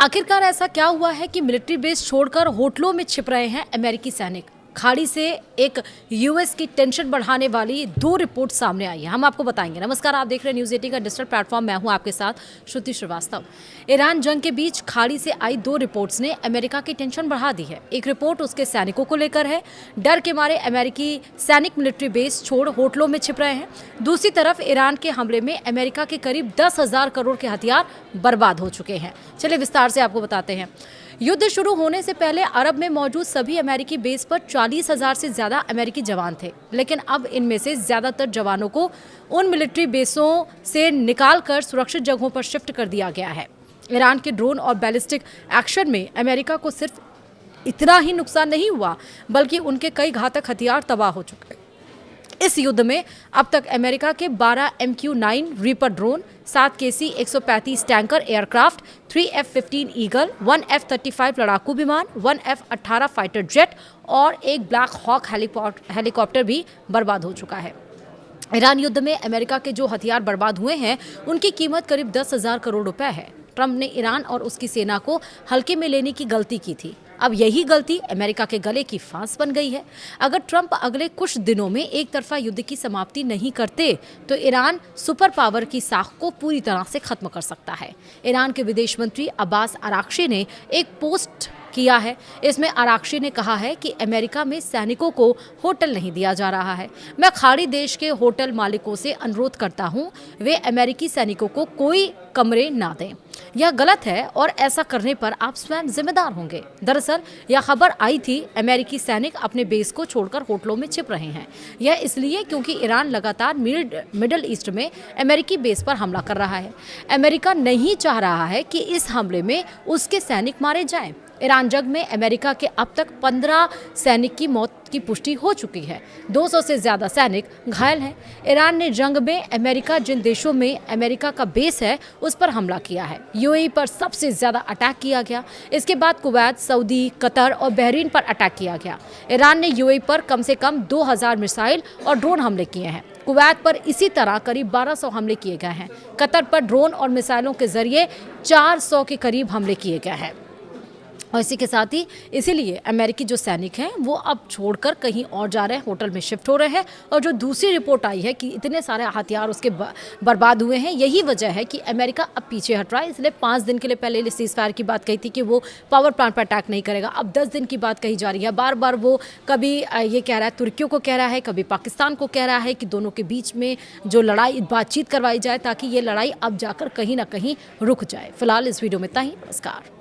आखिरकार ऐसा क्या हुआ है कि मिलिट्री बेस छोड़कर होटलों में छिप रहे हैं अमेरिकी सैनिक। खाड़ी से एक यूएस की टेंशन बढ़ाने वाली दो रिपोर्ट सामने आई है, हम आपको बताएंगे। नमस्कार, आप देख रहे हैं न्यूज़ 18 का डिजिटल प्लेटफॉर्म। मैं हूं आपके साथ श्रुति श्रीवास्तव। ईरान जंग के बीच खाड़ी से आई दो रिपोर्ट्स ने अमेरिका की टेंशन बढ़ा दी है। एक रिपोर्ट उसके सैनिकों को लेकर है, डर के मारे अमेरिकी सैनिक मिलिट्री बेस छोड़ होटलों में छिप रहे हैं। दूसरी तरफ ईरान के हमले में अमेरिका के करीब 10,000 करोड़ के हथियार बर्बाद हो चुके हैं। चलिए विस्तार से आपको बताते हैं। युद्ध शुरू होने से पहले अरब में मौजूद सभी अमेरिकी बेस पर 40,000 से ज्यादा अमेरिकी जवान थे, लेकिन अब इनमें से ज्यादातर जवानों को उन मिलिट्री बेसों से निकालकर सुरक्षित जगहों पर शिफ्ट कर दिया गया है। ईरान के ड्रोन और बैलिस्टिक एक्शन में अमेरिका को सिर्फ इतना ही नुकसान नहीं हुआ, बल्कि उनके कई घातक हथियार तबाह हो चुके। इस युद्ध में अब तक अमेरिका के 12 MQ-9 reaper drone, 7 KC-135 tanker aircraft, 3 F-15 eagle, 1 F-35 लड़ाकू विमान, 1 F-18 फाइटर जेट और एक ब्लैक हॉक हेलीकॉप्टर भी बर्बाद हो चुका है। ईरान युद्ध में अमेरिका के जो हथियार बर्बाद हुए हैं, उनकी कीमत करीब 10,000 करोड़ रुपए है। ट्रंप ने ईरान और उसकी सेना को हल्के में लेने की गलती की थी। अब यही गलती अमेरिका के गले की फांस बन गई है। अगर ट्रंप अगले कुछ दिनों में एक तरफा युद्ध की समाप्ति नहीं करते, तो ईरान सुपर पावर की साख को पूरी तरह से खत्म कर सकता है। ईरान के विदेश मंत्री अब्बास अराक्ची ने एक पोस्ट किया है। इसमें अराक्ची ने कहा है कि अमेरिका में सैनिकों को होटल नहीं दिया जा रहा है। मैं खाड़ी देश के होटल मालिकों से अनुरोध करता हूं, वे अमेरिकी सैनिकों को कोई कमरे ना दें। यह गलत है और ऐसा करने पर आप स्वयं जिम्मेदार होंगे। दरअसल यह खबर आई थी, अमेरिकी सैनिक अपने बेस को छोड़कर होटलों में छिप रहे हैं। यह इसलिए क्योंकि ईरान लगातार मिडिल ईस्ट में अमेरिकी बेस पर हमला कर रहा है। अमेरिका नहीं चाह रहा है कि इस हमले में उसके सैनिक मारे जाएं। ईरान जंग में अमेरिका के अब तक 15 सैनिक की मौत की पुष्टि हो चुकी है। 200 से ज्यादा सैनिक घायल हैं। ईरान ने जंग में अमेरिका जिन देशों में अमेरिका का बेस है, उस पर हमला किया है। यूएई पर सबसे ज्यादा अटैक किया गया। इसके बाद कुवैत, सऊदी, कतर और बहरीन पर अटैक किया गया। ईरान ने यूएई पर कम से कम 2000 मिसाइल और ड्रोन हमले किए हैं। कुवैत पर इसी तरह करीब 1200 हमले किए गए हैं। कतर पर ड्रोन और मिसाइलों के जरिए 400 के करीब हमले किए गए हैं। और इसी के साथ ही इसीलिए अमेरिकी जो सैनिक हैं वो अब छोड़कर कहीं और जा रहे हैं, होटल में शिफ्ट हो रहे हैं। और जो दूसरी रिपोर्ट आई है कि इतने सारे हथियार उसके बर्बाद हुए हैं, यही वजह है कि अमेरिका अब पीछे हट रहा है। इसलिए 5 दिन के लिए पहले सीज फायर की बात कही थी कि वो पावर प्लांट पर अटैक नहीं करेगा। अब 10 दिन की बात कही जा रही है। बार बार वो कभी ये कह रहा है, तुर्कियों को कह रहा है, कभी पाकिस्तान को कह रहा है कि दोनों के बीच में जो लड़ाई, बातचीत करवाई जाए ताकि ये लड़ाई अब जाकर कहीं ना कहीं रुक जाए। फिलहाल इस वीडियो में इतना ही। नमस्कार।